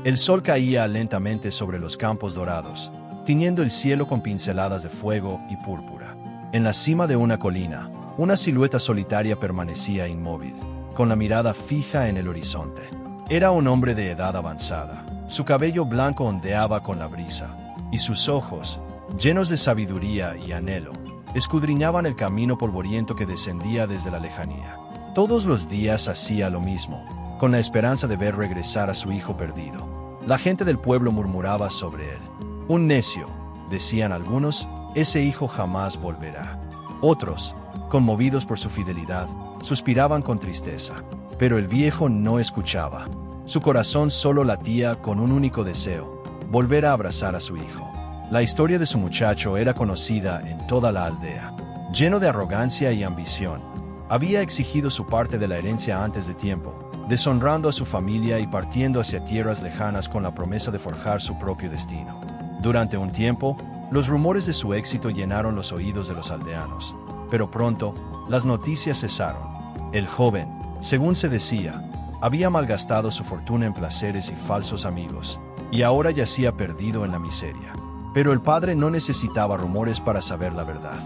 El sol caía lentamente sobre los campos dorados, tiñendo el cielo con pinceladas de fuego y púrpura. En la cima de una colina, una silueta solitaria permanecía inmóvil, con la mirada fija en el horizonte. Era un hombre de edad avanzada. Su cabello blanco ondeaba con la brisa, y sus ojos, llenos de sabiduría y anhelo, escudriñaban el camino polvoriento que descendía desde la lejanía. Todos los días hacía lo mismo, con la esperanza de ver regresar a su hijo perdido. La gente del pueblo murmuraba sobre él. Un necio, decían algunos, ese hijo jamás volverá. Otros, conmovidos por su fidelidad, suspiraban con tristeza. Pero el viejo no escuchaba. Su corazón solo latía con un único deseo: volver a abrazar a su hijo. La historia de su muchacho era conocida en toda la aldea. Lleno de arrogancia y ambición, había exigido su parte de la herencia antes de tiempo, deshonrando a su familia y partiendo hacia tierras lejanas con la promesa de forjar su propio destino. Durante un tiempo, los rumores de su éxito llenaron los oídos de los aldeanos, pero pronto, las noticias cesaron. El joven, según se decía, había malgastado su fortuna en placeres y falsos amigos, y ahora yacía perdido en la miseria. Pero el padre no necesitaba rumores para saber la verdad.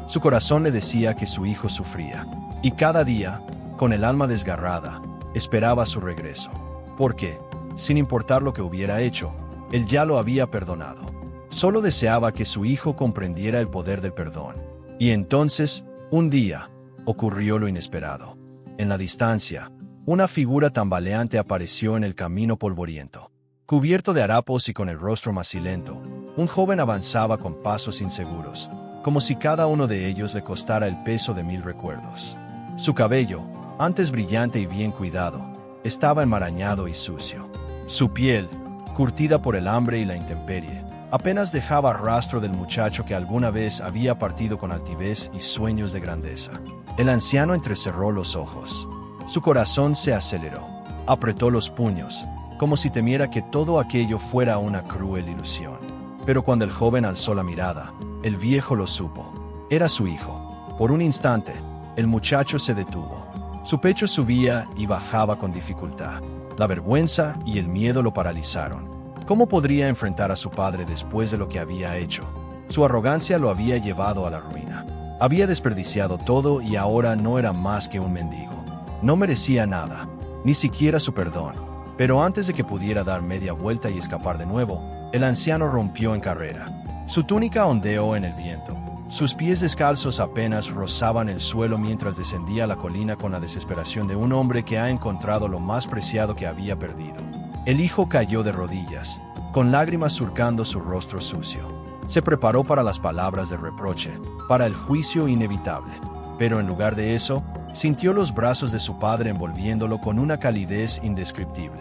Su corazón le decía que su hijo sufría, y cada día, con el alma desgarrada, esperaba su regreso. Porque, sin importar lo que hubiera hecho, él ya lo había perdonado. Solo deseaba que su hijo comprendiera el poder del perdón. Y entonces, un día, ocurrió lo inesperado. En la distancia, una figura tambaleante apareció en el camino polvoriento. Cubierto de harapos y con el rostro macilento, un joven avanzaba con pasos inseguros, como si cada uno de ellos le costara el peso de 1000 recuerdos. Su cabello, antes brillante y bien cuidado, estaba enmarañado y sucio. Su piel, curtida por el hambre y la intemperie, apenas dejaba rastro del muchacho que alguna vez había partido con altivez y sueños de grandeza. El anciano entrecerró los ojos. Su corazón se aceleró. Apretó los puños, como si temiera que todo aquello fuera una cruel ilusión. Pero cuando el joven alzó la mirada, el viejo lo supo. Era su hijo. Por un instante, el muchacho se detuvo. Su pecho subía y bajaba con dificultad. La vergüenza y el miedo lo paralizaron. ¿Cómo podría enfrentar a su padre después de lo que había hecho? Su arrogancia lo había llevado a la ruina. Había desperdiciado todo y ahora no era más que un mendigo. No merecía nada, ni siquiera su perdón. Pero antes de que pudiera dar media vuelta y escapar de nuevo, el anciano rompió en carrera. Su túnica ondeó en el viento. Sus pies descalzos apenas rozaban el suelo mientras descendía la colina con la desesperación de un hombre que ha encontrado lo más preciado que había perdido. El hijo cayó de rodillas, con lágrimas surcando su rostro sucio. Se preparó para las palabras de reproche, para el juicio inevitable. Pero en lugar de eso, sintió los brazos de su padre envolviéndolo con una calidez indescriptible.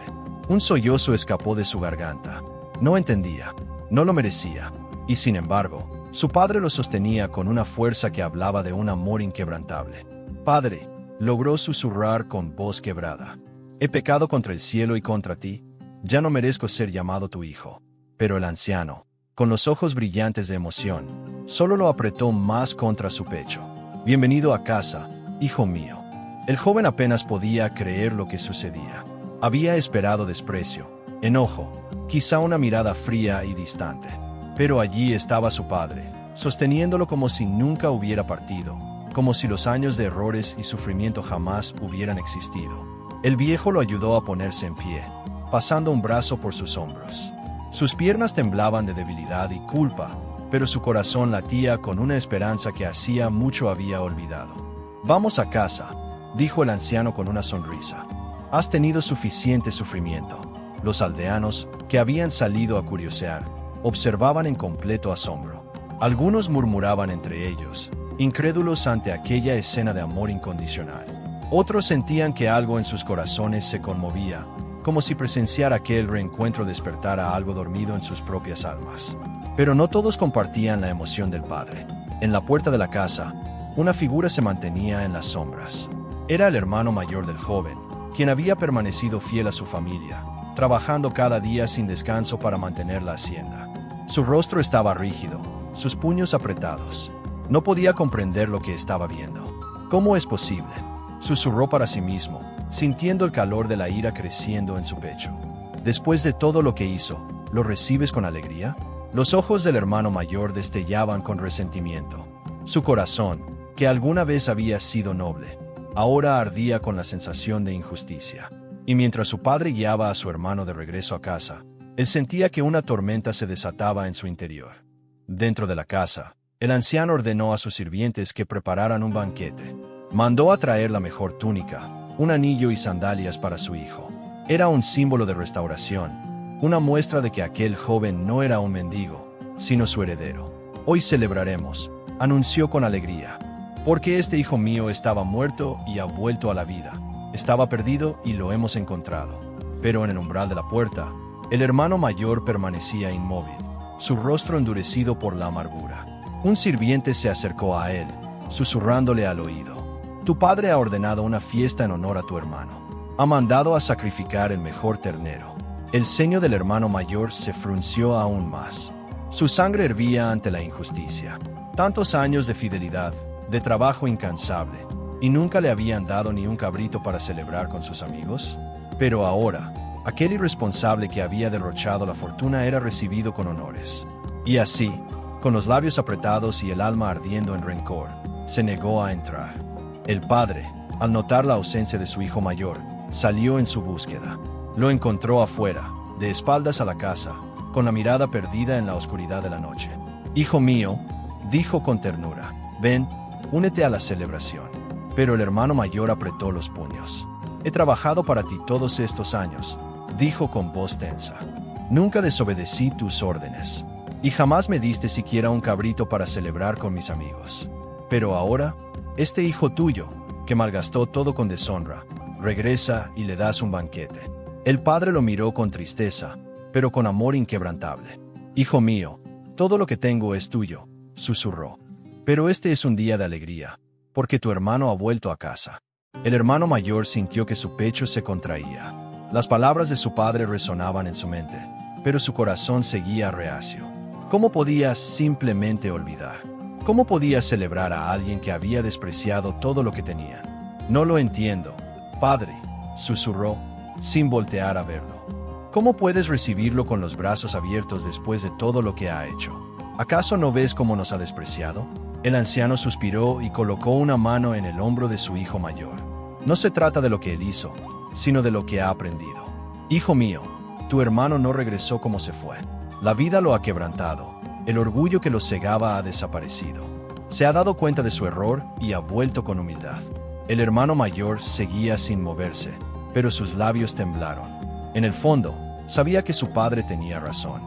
Un sollozo escapó de su garganta. No entendía, no lo merecía, y sin embargo, su padre lo sostenía con una fuerza que hablaba de un amor inquebrantable. «Padre», logró susurrar con voz quebrada, «he pecado contra el cielo y contra ti, ya no merezco ser llamado tu hijo». Pero el anciano, con los ojos brillantes de emoción, solo lo apretó más contra su pecho. «Bienvenido a casa, hijo mío». El joven apenas podía creer lo que sucedía. Había esperado desprecio, enojo, quizá una mirada fría y distante. Pero allí estaba su padre, sosteniéndolo como si nunca hubiera partido, como si los años de errores y sufrimiento jamás hubieran existido. El viejo lo ayudó a ponerse en pie, pasando un brazo por sus hombros. Sus piernas temblaban de debilidad y culpa, pero su corazón latía con una esperanza que hacía mucho había olvidado. «Vamos a casa», dijo el anciano con una sonrisa. «Has tenido suficiente sufrimiento». Los aldeanos, que habían salido a curiosear, observaban en completo asombro. Algunos murmuraban entre ellos, incrédulos ante aquella escena de amor incondicional. Otros sentían que algo en sus corazones se conmovía, como si presenciar aquel reencuentro despertara algo dormido en sus propias almas. Pero no todos compartían la emoción del padre. En la puerta de la casa, una figura se mantenía en las sombras. Era el hermano mayor del joven, quien había permanecido fiel a su familia, trabajando cada día sin descanso para mantener la hacienda. Su rostro estaba rígido, sus puños apretados. No podía comprender lo que estaba viendo. «¿Cómo es posible?», susurró para sí mismo, sintiendo el calor de la ira creciendo en su pecho. Después de todo lo que hizo, ¿lo recibes con alegría? Los ojos del hermano mayor destellaban con resentimiento. Su corazón, que alguna vez había sido noble, ahora ardía con la sensación de injusticia. Y mientras su padre guiaba a su hermano de regreso a casa, él sentía que una tormenta se desataba en su interior. Dentro de la casa, el anciano ordenó a sus sirvientes que prepararan un banquete. Mandó a traer la mejor túnica, un anillo y sandalias para su hijo. Era un símbolo de restauración, una muestra de que aquel joven no era un mendigo, sino su heredero. Hoy celebraremos, anunció con alegría, porque este hijo mío estaba muerto y ha vuelto a la vida. Estaba perdido y lo hemos encontrado. Pero en el umbral de la puerta, el hermano mayor permanecía inmóvil, su rostro endurecido por la amargura. Un sirviente se acercó a él, susurrándole al oído: «Tu padre ha ordenado una fiesta en honor a tu hermano. Ha mandado a sacrificar el mejor ternero». El ceño del hermano mayor se frunció aún más. Su sangre hervía ante la injusticia. Tantos años de fidelidad, de trabajo incansable, y nunca le habían dado ni un cabrito para celebrar con sus amigos. Pero ahora, aquel irresponsable que había derrochado la fortuna era recibido con honores. Y así, con los labios apretados y el alma ardiendo en rencor, se negó a entrar. El padre, al notar la ausencia de su hijo mayor, salió en su búsqueda. Lo encontró afuera, de espaldas a la casa, con la mirada perdida en la oscuridad de la noche. «Hijo mío», dijo con ternura, «ven, únete a la celebración». Pero el hermano mayor apretó los puños. «He trabajado para ti todos estos años», dijo con voz tensa. «Nunca desobedecí tus órdenes, y jamás me diste siquiera un cabrito para celebrar con mis amigos. Pero ahora, este hijo tuyo, que malgastó todo con deshonra, regresa y le das un banquete». El padre lo miró con tristeza, pero con amor inquebrantable. «Hijo mío, todo lo que tengo es tuyo», susurró. «Pero este es un día de alegría, porque tu hermano ha vuelto a casa». El hermano mayor sintió que su pecho se contraía. Las palabras de su padre resonaban en su mente, pero su corazón seguía reacio. ¿Cómo podía simplemente olvidar? ¿Cómo podía celebrar a alguien que había despreciado todo lo que tenía? «No lo entiendo, padre», susurró, sin voltear a verlo. «¿Cómo puedes recibirlo con los brazos abiertos después de todo lo que ha hecho? ¿Acaso no ves cómo nos ha despreciado?». El anciano suspiró y colocó una mano en el hombro de su hijo mayor. «No se trata de lo que él hizo, sino de lo que ha aprendido. Hijo mío, tu hermano no regresó como se fue. La vida lo ha quebrantado, el orgullo que lo cegaba ha desaparecido. Se ha dado cuenta de su error y ha vuelto con humildad». El hermano mayor seguía sin moverse, pero sus labios temblaron. En el fondo, sabía que su padre tenía razón.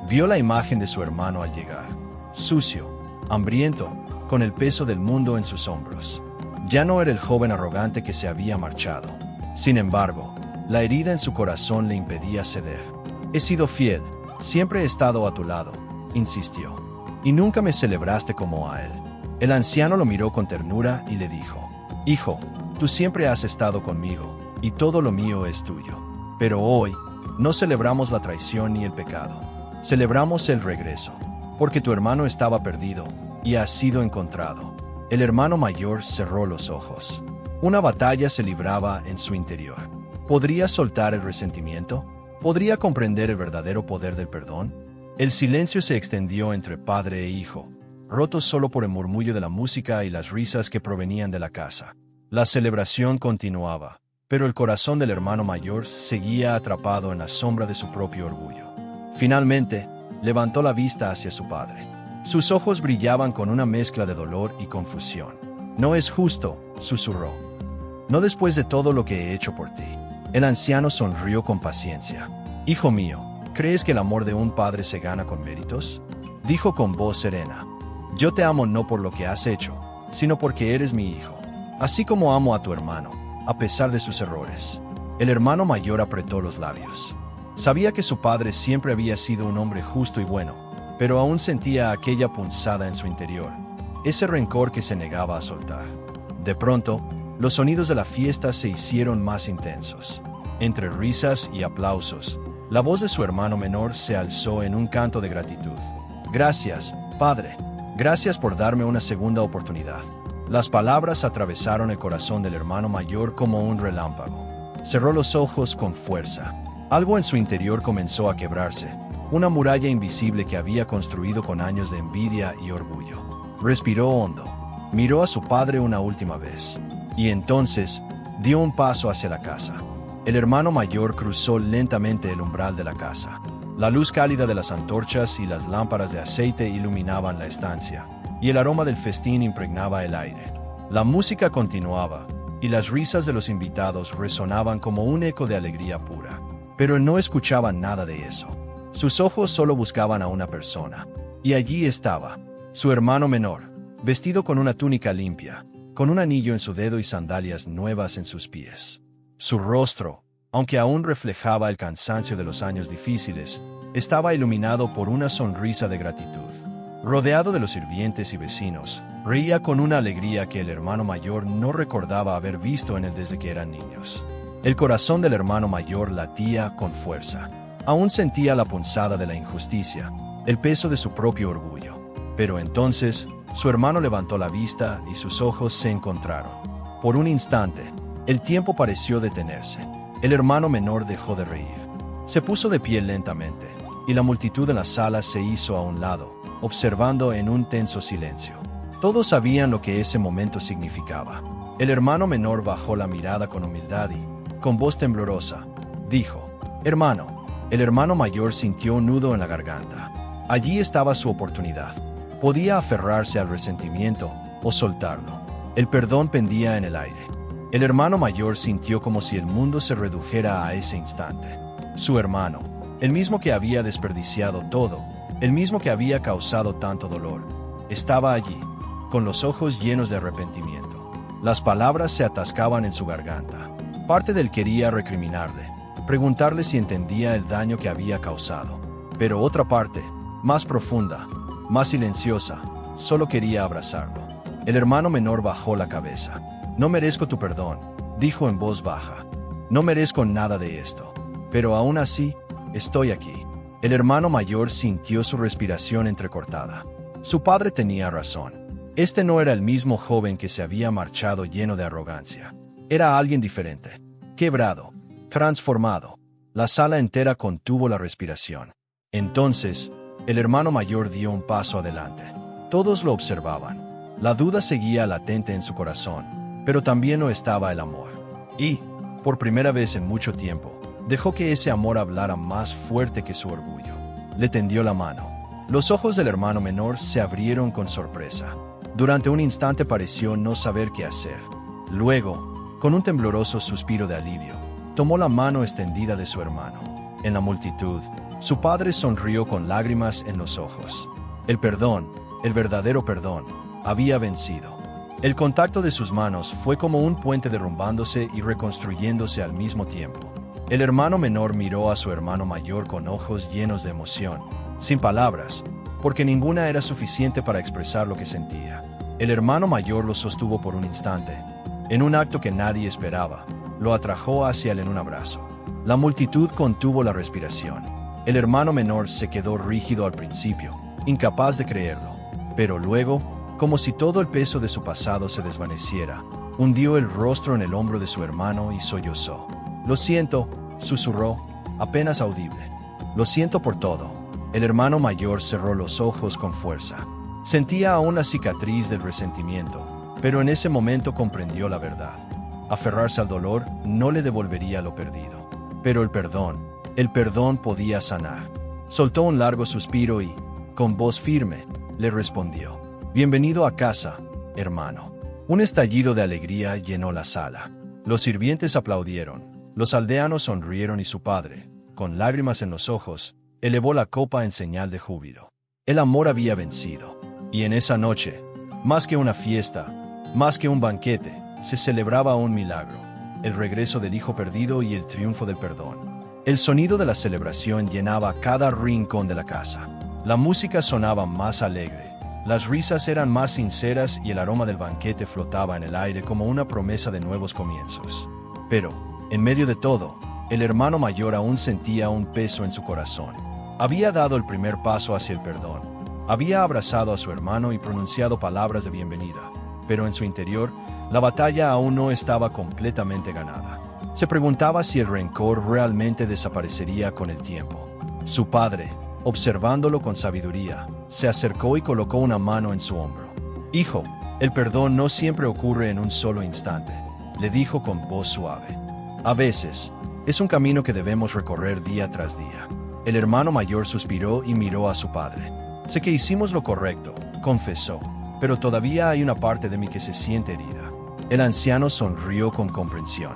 Vio la imagen de su hermano al llegar, sucio, hambriento, con el peso del mundo en sus hombros. Ya no era el joven arrogante que se había marchado. Sin embargo, la herida en su corazón le impedía ceder. «He sido fiel, siempre he estado a tu lado», insistió. «Y nunca me celebraste como a él». El anciano lo miró con ternura y le dijo: «Hijo, tú siempre has estado conmigo, y todo lo mío es tuyo. Pero hoy, no celebramos la traición ni el pecado. Celebramos el regreso, porque tu hermano estaba perdido, y ha sido encontrado». El hermano mayor cerró los ojos. Una batalla se libraba en su interior. ¿Podría soltar el resentimiento? ¿Podría comprender el verdadero poder del perdón? El silencio se extendió entre padre e hijo, roto solo por el murmullo de la música y las risas que provenían de la casa. La celebración continuaba, pero el corazón del hermano mayor seguía atrapado en la sombra de su propio orgullo. Finalmente, levantó la vista hacia su padre. Sus ojos brillaban con una mezcla de dolor y confusión. «No es justo», susurró. «No después de todo lo que he hecho por ti». El anciano sonrió con paciencia. «Hijo mío, ¿crees que el amor de un padre se gana con méritos?», dijo con voz serena. «Yo te amo no por lo que has hecho, sino porque eres mi hijo, así como amo a tu hermano, a pesar de sus errores». El hermano mayor apretó los labios. Sabía que su padre siempre había sido un hombre justo y bueno, pero aún sentía aquella punzada en su interior, ese rencor que se negaba a soltar. De pronto, los sonidos de la fiesta se hicieron más intensos. Entre risas y aplausos, la voz de su hermano menor se alzó en un canto de gratitud. «Gracias, padre. Gracias por darme una segunda oportunidad». Las palabras atravesaron el corazón del hermano mayor como un relámpago. Cerró los ojos con fuerza. Algo en su interior comenzó a quebrarse, una muralla invisible que había construido con años de envidia y orgullo. Respiró hondo, miró a su padre una última vez, y entonces dio un paso hacia la casa. El hermano mayor cruzó lentamente el umbral de la casa. La luz cálida de las antorchas y las lámparas de aceite iluminaban la estancia, y el aroma del festín impregnaba el aire. La música continuaba, y las risas de los invitados resonaban como un eco de alegría pura. Pero él no escuchaba nada de eso. Sus ojos solo buscaban a una persona. Y allí estaba, su hermano menor, vestido con una túnica limpia, con un anillo en su dedo y sandalias nuevas en sus pies. Su rostro, aunque aún reflejaba el cansancio de los años difíciles, estaba iluminado por una sonrisa de gratitud. Rodeado de los sirvientes y vecinos, reía con una alegría que el hermano mayor no recordaba haber visto en él desde que eran niños. El corazón del hermano mayor latía con fuerza. Aún sentía la punzada de la injusticia, el peso de su propio orgullo. Pero entonces, su hermano levantó la vista y sus ojos se encontraron. Por un instante, el tiempo pareció detenerse. El hermano menor dejó de reír. Se puso de pie lentamente, y la multitud en la sala se hizo a un lado, observando en un tenso silencio. Todos sabían lo que ese momento significaba. El hermano menor bajó la mirada con humildad y, con voz temblorosa, dijo: «Hermano». El hermano mayor sintió un nudo en la garganta. Allí estaba su oportunidad. Podía aferrarse al resentimiento o soltarlo. El perdón pendía en el aire. El hermano mayor sintió como si el mundo se redujera a ese instante. Su hermano, el mismo que había desperdiciado todo, el mismo que había causado tanto dolor, estaba allí, con los ojos llenos de arrepentimiento. Las palabras se atascaban en su garganta. Parte de él quería recriminarle, preguntarle si entendía el daño que había causado. Pero otra parte, más profunda, más silenciosa, solo quería abrazarlo. El hermano menor bajó la cabeza. «No merezco tu perdón», dijo en voz baja. «No merezco nada de esto. Pero aún así, estoy aquí». El hermano mayor sintió su respiración entrecortada. Su padre tenía razón. Este no era el mismo joven que se había marchado lleno de arrogancia. Era alguien diferente, quebrado, transformado. La sala entera contuvo la respiración. Entonces, el hermano mayor dio un paso adelante. Todos lo observaban. La duda seguía latente en su corazón, pero también lo estaba el amor. Y, por primera vez en mucho tiempo, dejó que ese amor hablara más fuerte que su orgullo. Le tendió la mano. Los ojos del hermano menor se abrieron con sorpresa. Durante un instante pareció no saber qué hacer. Luego, con un tembloroso suspiro de alivio, tomó la mano extendida de su hermano. En la multitud, su padre sonrió con lágrimas en los ojos. El perdón, el verdadero perdón, había vencido. El contacto de sus manos fue como un puente derrumbándose y reconstruyéndose al mismo tiempo. El hermano menor miró a su hermano mayor con ojos llenos de emoción, sin palabras, porque ninguna era suficiente para expresar lo que sentía. El hermano mayor lo sostuvo por un instante. En un acto que nadie esperaba, lo atrajo hacia él en un abrazo. La multitud contuvo la respiración. El hermano menor se quedó rígido al principio, incapaz de creerlo. Pero luego, como si todo el peso de su pasado se desvaneciera, hundió el rostro en el hombro de su hermano y sollozó. «Lo siento», susurró, apenas audible. «Lo siento por todo». El hermano mayor cerró los ojos con fuerza. Sentía aún la cicatriz del resentimiento, pero en ese momento comprendió la verdad. Aferrarse al dolor no le devolvería lo perdido. Pero el perdón podía sanar. Soltó un largo suspiro y, con voz firme, le respondió: «Bienvenido a casa, hermano». Un estallido de alegría llenó la sala. Los sirvientes aplaudieron, los aldeanos sonrieron y su padre, con lágrimas en los ojos, elevó la copa en señal de júbilo. El amor había vencido. Y en esa noche, más que una fiesta, más que un banquete, se celebraba un milagro: el regreso del hijo perdido y el triunfo del perdón. El sonido de la celebración llenaba cada rincón de la casa. La música sonaba más alegre. Las risas eran más sinceras y el aroma del banquete flotaba en el aire como una promesa de nuevos comienzos. Pero, en medio de todo, el hermano mayor aún sentía un peso en su corazón. Había dado el primer paso hacia el perdón. Había abrazado a su hermano y pronunciado palabras de bienvenida. Pero en su interior, la batalla aún no estaba completamente ganada. Se preguntaba si el rencor realmente desaparecería con el tiempo. Su padre, observándolo con sabiduría, se acercó y colocó una mano en su hombro. «Hijo, el perdón no siempre ocurre en un solo instante», le dijo con voz suave. «A veces, es un camino que debemos recorrer día tras día». El hermano mayor suspiró y miró a su padre. «Sé que hicimos lo correcto», confesó, «pero todavía hay una parte de mí que se siente herida». El anciano sonrió con comprensión.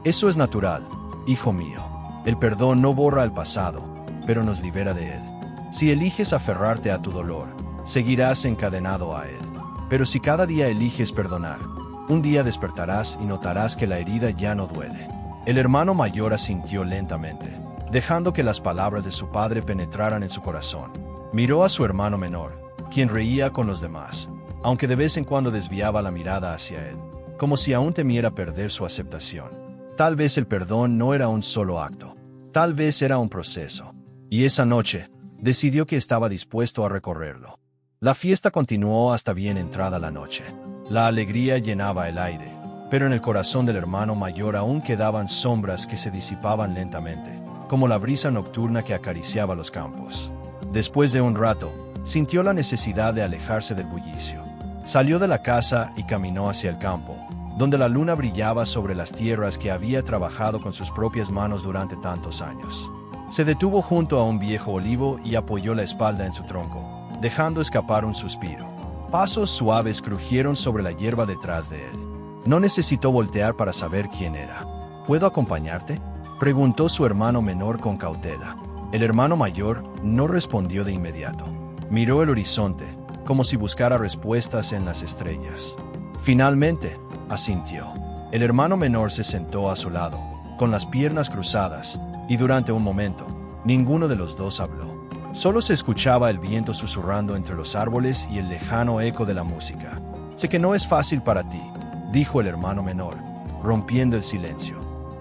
«Eso es natural, hijo mío. El perdón no borra el pasado, pero nos libera de él. Si eliges aferrarte a tu dolor, seguirás encadenado a él. Pero si cada día eliges perdonar, un día despertarás y notarás que la herida ya no duele». El hermano mayor asintió lentamente, dejando que las palabras de su padre penetraran en su corazón. Miró a su hermano menor, quien reía con los demás, aunque de vez en cuando desviaba la mirada hacia él, como si aún temiera perder su aceptación. Tal vez el perdón no era un solo acto, tal vez era un proceso, y esa noche, decidió que estaba dispuesto a recorrerlo. La fiesta continuó hasta bien entrada la noche. La alegría llenaba el aire, pero en el corazón del hermano mayor aún quedaban sombras que se disipaban lentamente, como la brisa nocturna que acariciaba los campos. Después de un rato, sintió la necesidad de alejarse del bullicio. Salió de la casa y caminó hacia el campo, donde la luna brillaba sobre las tierras que había trabajado con sus propias manos durante tantos años. Se detuvo junto a un viejo olivo y apoyó la espalda en su tronco, dejando escapar un suspiro. Pasos suaves crujieron sobre la hierba detrás de él. No necesitó voltear para saber quién era. «¿Puedo acompañarte?», preguntó su hermano menor con cautela. El hermano mayor no respondió de inmediato. Miró el horizonte, como si buscara respuestas en las estrellas. Finalmente, asintió. El hermano menor se sentó a su lado, con las piernas cruzadas, y durante un momento, ninguno de los dos habló. Solo se escuchaba el viento susurrando entre los árboles y el lejano eco de la música. «Sé que no es fácil para ti», dijo el hermano menor, rompiendo el silencio.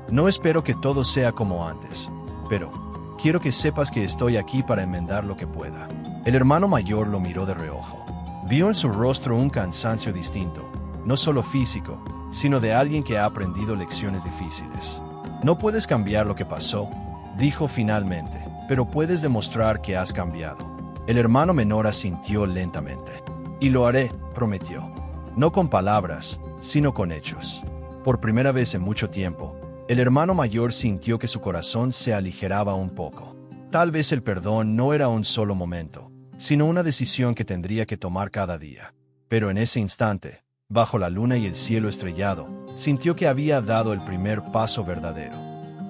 «No espero que todo sea como antes, pero quiero que sepas que estoy aquí para enmendar lo que pueda». El hermano mayor lo miró de reojo. Vio en su rostro un cansancio distinto, no solo físico, sino de alguien que ha aprendido lecciones difíciles. «No puedes cambiar lo que pasó», dijo finalmente, «pero puedes demostrar que has cambiado». El hermano menor asintió lentamente. «Y lo haré», prometió. «No con palabras, sino con hechos». Por primera vez en mucho tiempo, el hermano mayor sintió que su corazón se aligeraba un poco. Tal vez el perdón no era un solo momento, sino una decisión que tendría que tomar cada día. Pero en ese instante, bajo la luna y el cielo estrellado, sintió que había dado el primer paso verdadero.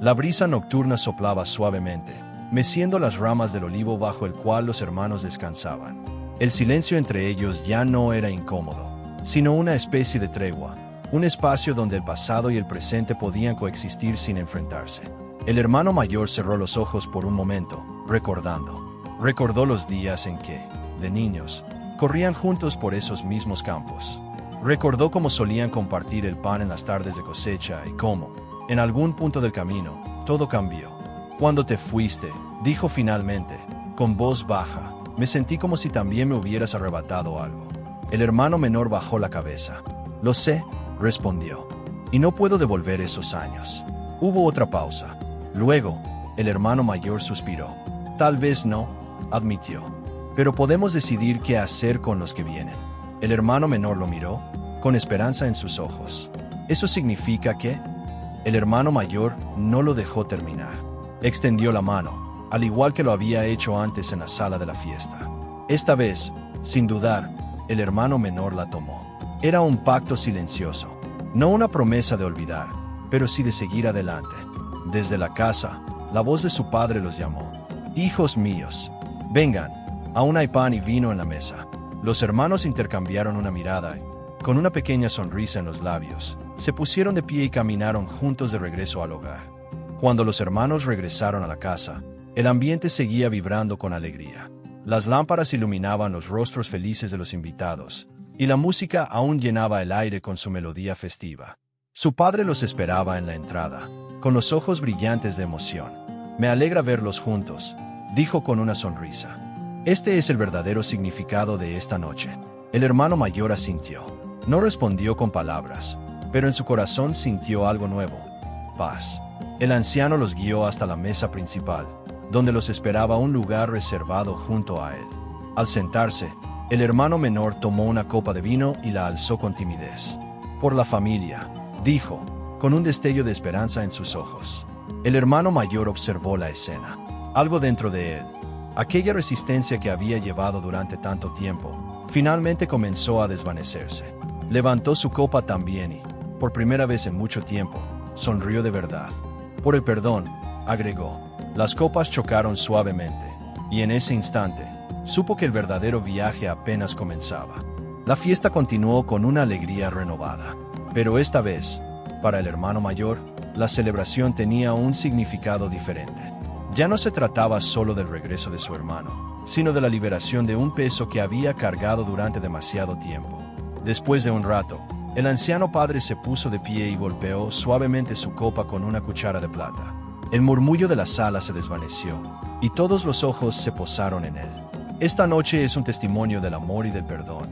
La brisa nocturna soplaba suavemente, meciendo las ramas del olivo bajo el cual los hermanos descansaban. El silencio entre ellos ya no era incómodo, sino una especie de tregua, un espacio donde el pasado y el presente podían coexistir sin enfrentarse. El hermano mayor cerró los ojos por un momento, recordando. Recordó los días en que, de niños, corrían juntos por esos mismos campos. Recordó cómo solían compartir el pan en las tardes de cosecha y cómo, en algún punto del camino, todo cambió. «Cuando te fuiste», dijo finalmente, con voz baja, «me sentí como si también me hubieras arrebatado algo». El hermano menor bajó la cabeza. «Lo sé», respondió, «y no puedo devolver esos años». Hubo otra pausa. Luego, el hermano mayor suspiró. «Tal vez no», admitió, «pero podemos decidir qué hacer con los que vienen». El hermano menor lo miró, con esperanza en sus ojos. «¿Eso significa que...?» El hermano mayor no lo dejó terminar. Extendió la mano, al igual que lo había hecho antes en la sala de la fiesta. Esta vez, sin dudar, el hermano menor la tomó. Era un pacto silencioso, no una promesa de olvidar, pero sí de seguir adelante. Desde la casa, la voz de su padre los llamó. «Hijos míos, vengan, aún hay pan y vino en la mesa». Los hermanos intercambiaron una mirada y, con una pequeña sonrisa en los labios, se pusieron de pie y caminaron juntos de regreso al hogar. Cuando los hermanos regresaron a la casa, el ambiente seguía vibrando con alegría. Las lámparas iluminaban los rostros felices de los invitados, y la música aún llenaba el aire con su melodía festiva. Su padre los esperaba en la entrada, con los ojos brillantes de emoción. «Me alegra verlos juntos», dijo con una sonrisa. «Este es el verdadero significado de esta noche». El hermano mayor asintió. No respondió con palabras, pero en su corazón sintió algo nuevo. paz. El anciano los guió hasta la mesa principal, donde los esperaba un lugar reservado junto a él. Al sentarse, el hermano menor tomó una copa de vino y la alzó con timidez. «Por la familia», dijo, con un destello de esperanza en sus ojos. El hermano mayor observó la escena. Algo dentro de él, aquella resistencia que había llevado durante tanto tiempo, finalmente comenzó a desvanecerse. Levantó su copa también y, por primera vez en mucho tiempo, sonrió de verdad. «Por el perdón», agregó. Las copas chocaron suavemente, y en ese instante, supo que el verdadero viaje apenas comenzaba. La fiesta continuó con una alegría renovada. Pero esta vez, para el hermano mayor, la celebración tenía un significado diferente. Ya no se trataba solo del regreso de su hermano, sino de la liberación de un peso que había cargado durante demasiado tiempo. Después de un rato, el anciano padre se puso de pie y golpeó suavemente su copa con una cuchara de plata. El murmullo de la sala se desvaneció, y todos los ojos se posaron en él. «Esta noche es un testimonio del amor y del perdón»,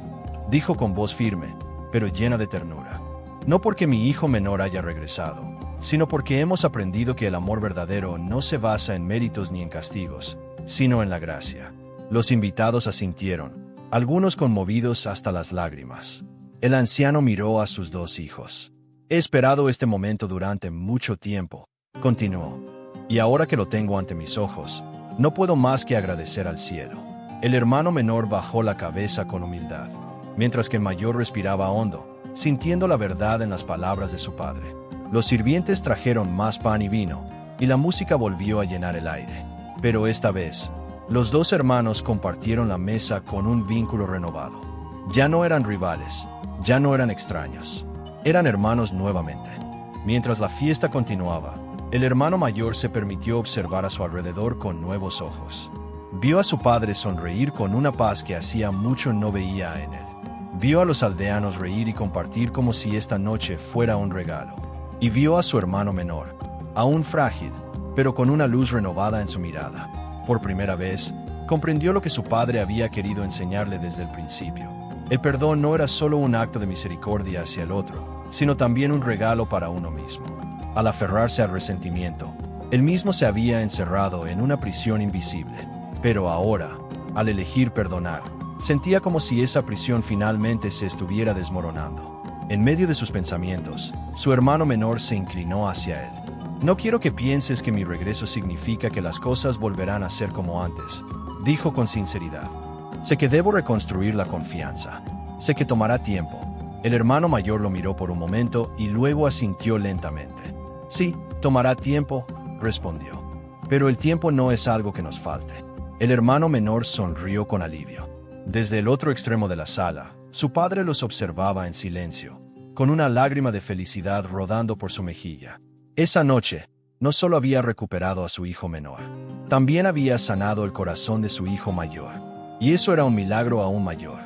dijo con voz firme, pero llena de ternura. «No porque mi hijo menor haya regresado, sino porque hemos aprendido que el amor verdadero no se basa en méritos ni en castigos, sino en la gracia». Los invitados asintieron, algunos conmovidos hasta las lágrimas. El anciano miró a sus dos hijos. «He esperado este momento durante mucho tiempo», continuó, «y ahora que lo tengo ante mis ojos, no puedo más que agradecer al cielo». El hermano menor bajó la cabeza con humildad, mientras que el mayor respiraba hondo, sintiendo la verdad en las palabras de su padre. Los sirvientes trajeron más pan y vino, y la música volvió a llenar el aire. Pero esta vez, los dos hermanos compartieron la mesa con un vínculo renovado. Ya no eran rivales, ya no eran extraños, eran hermanos nuevamente. Mientras la fiesta continuaba, el hermano mayor se permitió observar a su alrededor con nuevos ojos. Vio a su padre sonreír con una paz que hacía mucho no veía en él. Vio a los aldeanos reír y compartir como si esta noche fuera un regalo. Y vio a su hermano menor, aún frágil, pero con una luz renovada en su mirada. Por primera vez, comprendió lo que su padre había querido enseñarle desde el principio. El perdón no era solo un acto de misericordia hacia el otro, sino también un regalo para uno mismo. Al aferrarse al resentimiento, él mismo se había encerrado en una prisión invisible. Pero ahora, al elegir perdonar, sentía como si esa prisión finalmente se estuviera desmoronando. En medio de sus pensamientos, su hermano menor se inclinó hacia él. «No quiero que pienses que mi regreso significa que las cosas volverán a ser como antes», dijo con sinceridad. «Sé que debo reconstruir la confianza. Sé que tomará tiempo». El hermano mayor lo miró por un momento y luego asintió lentamente. «Sí, tomará tiempo», respondió. «Pero el tiempo no es algo que nos falte». El hermano menor sonrió con alivio. Desde el otro extremo de la sala, su padre los observaba en silencio, con una lágrima de felicidad rodando por su mejilla. Esa noche, no solo había recuperado a su hijo menor, también había sanado el corazón de su hijo mayor. Y eso era un milagro aún mayor.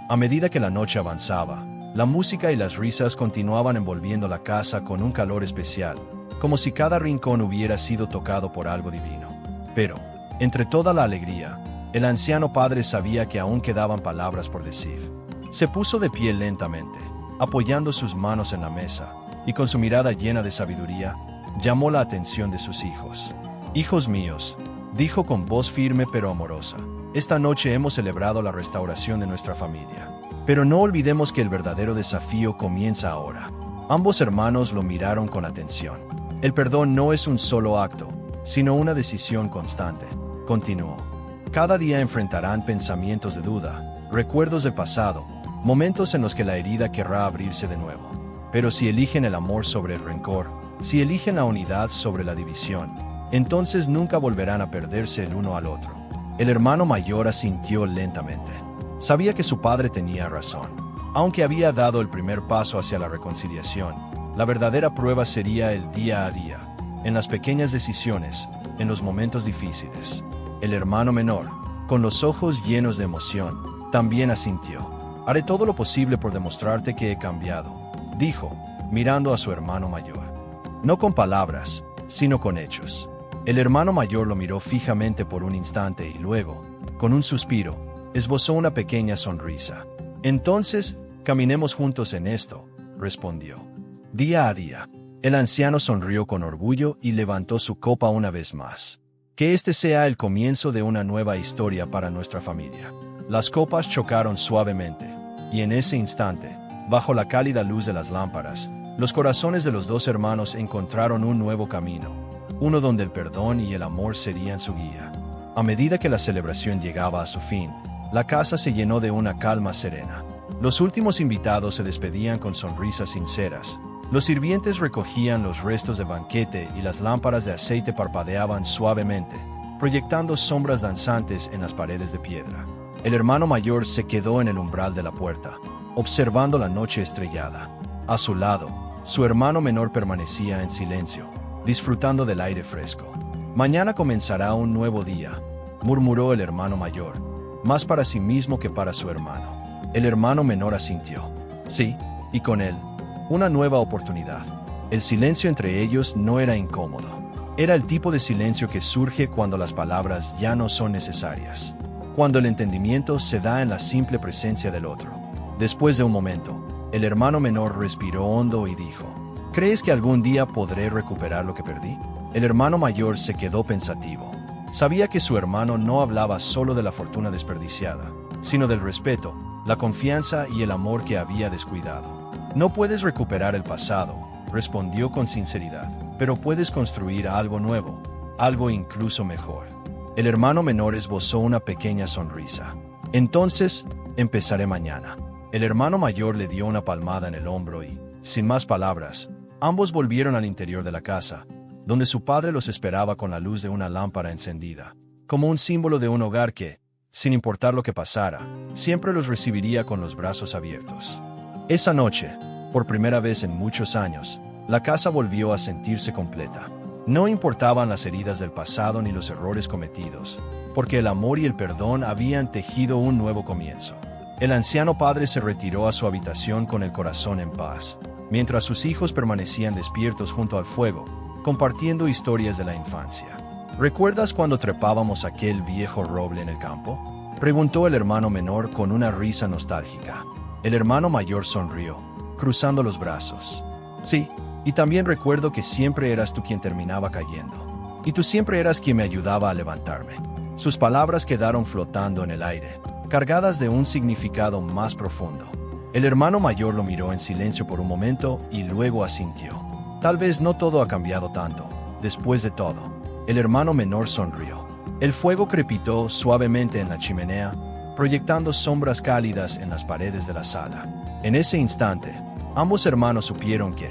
A medida que la noche avanzaba, la música y las risas continuaban envolviendo la casa con un calor especial, como si cada rincón hubiera sido tocado por algo divino. Pero, entre toda la alegría, el anciano padre sabía que aún quedaban palabras por decir. Se puso de pie lentamente, apoyando sus manos en la mesa, y con su mirada llena de sabiduría, llamó la atención de sus hijos. «Hijos míos», dijo con voz firme pero amorosa, «esta noche hemos celebrado la restauración de nuestra familia. Pero no olvidemos que el verdadero desafío comienza ahora». Ambos hermanos lo miraron con atención. «El perdón no es un solo acto, sino una decisión constante», continuó. «Cada día enfrentarán pensamientos de duda, recuerdos del pasado, momentos en los que la herida querrá abrirse de nuevo. Pero si eligen el amor sobre el rencor, si eligen la unidad sobre la división, entonces nunca volverán a perderse el uno al otro». El hermano mayor asintió lentamente. Sabía que su padre tenía razón. Aunque había dado el primer paso hacia la reconciliación, la verdadera prueba sería el día a día, en las pequeñas decisiones, en los momentos difíciles. El hermano menor, con los ojos llenos de emoción, también asintió. «Haré todo lo posible por demostrarte que he cambiado», dijo, mirando a su hermano mayor. «No con palabras, sino con hechos». El hermano mayor lo miró fijamente por un instante y luego, con un suspiro, esbozó una pequeña sonrisa. «Entonces, caminemos juntos en esto», respondió. «Día a día, El anciano sonrió con orgullo y levantó su copa una vez más. Que este sea el comienzo de una nueva historia para nuestra familia. Las copas chocaron suavemente, y en ese instante, bajo la cálida luz de las lámparas, los corazones de los dos hermanos encontraron un nuevo camino, uno donde el perdón y el amor serían su guía. A medida que la celebración llegaba a su fin, la casa se llenó de una calma serena. Los últimos invitados se despedían con sonrisas sinceras. Los sirvientes recogían los restos de banquete y las lámparas de aceite parpadeaban suavemente, proyectando sombras danzantes en las paredes de piedra. El hermano mayor se quedó en el umbral de la puerta, observando la noche estrellada. A su lado, su hermano menor permanecía en silencio, disfrutando del aire fresco. «Mañana comenzará un nuevo día», murmuró el hermano mayor, más para sí mismo que para su hermano. El hermano menor asintió. Sí, y con él, una nueva oportunidad. El silencio entre ellos no era incómodo. Era el tipo de silencio que surge cuando las palabras ya no son necesarias. Cuando el entendimiento se da en la simple presencia del otro. Después de un momento, el hermano menor respiró hondo y dijo: «¿Crees que algún día podré recuperar lo que perdí?». El hermano mayor se quedó pensativo. Sabía que su hermano no hablaba solo de la fortuna desperdiciada, sino del respeto, la confianza y el amor que había descuidado. «No puedes recuperar el pasado», respondió con sinceridad, «pero puedes construir algo nuevo, algo incluso mejor». El hermano menor esbozó una pequeña sonrisa. «Entonces, empezaré mañana». El hermano mayor le dio una palmada en el hombro y, sin más palabras, ambos volvieron al interior de la casa, donde su padre los esperaba con la luz de una lámpara encendida, como un símbolo de un hogar que, sin importar lo que pasara, siempre los recibiría con los brazos abiertos. Esa noche, por primera vez en muchos años, la casa volvió a sentirse completa. No importaban las heridas del pasado ni los errores cometidos, porque el amor y el perdón habían tejido un nuevo comienzo. El anciano padre se retiró a su habitación con el corazón en paz, mientras sus hijos permanecían despiertos junto al fuego, compartiendo historias de la infancia. «¿Recuerdas cuando trepábamos aquel viejo roble en el campo?», preguntó el hermano menor con una risa nostálgica. El hermano mayor sonrió, cruzando los brazos. «Sí, y también recuerdo que siempre eras tú quien terminaba cayendo. Y tú siempre eras quien me ayudaba a levantarme». Sus palabras quedaron flotando en el aire, cargadas de un significado más profundo. El hermano mayor lo miró en silencio por un momento y luego asintió. «Tal vez no todo ha cambiado tanto, después de todo». El hermano menor sonrió. El fuego crepitó suavemente en la chimenea, proyectando sombras cálidas en las paredes de la sala. En ese instante, ambos hermanos supieron que,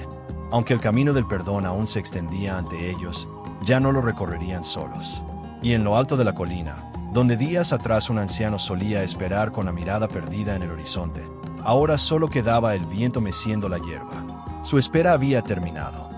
aunque el camino del perdón aún se extendía ante ellos, ya no lo recorrerían solos. Y en lo alto de la colina, donde días atrás un anciano solía esperar con la mirada perdida en el horizonte, ahora solo quedaba el viento meciendo la hierba. Su espera había terminado.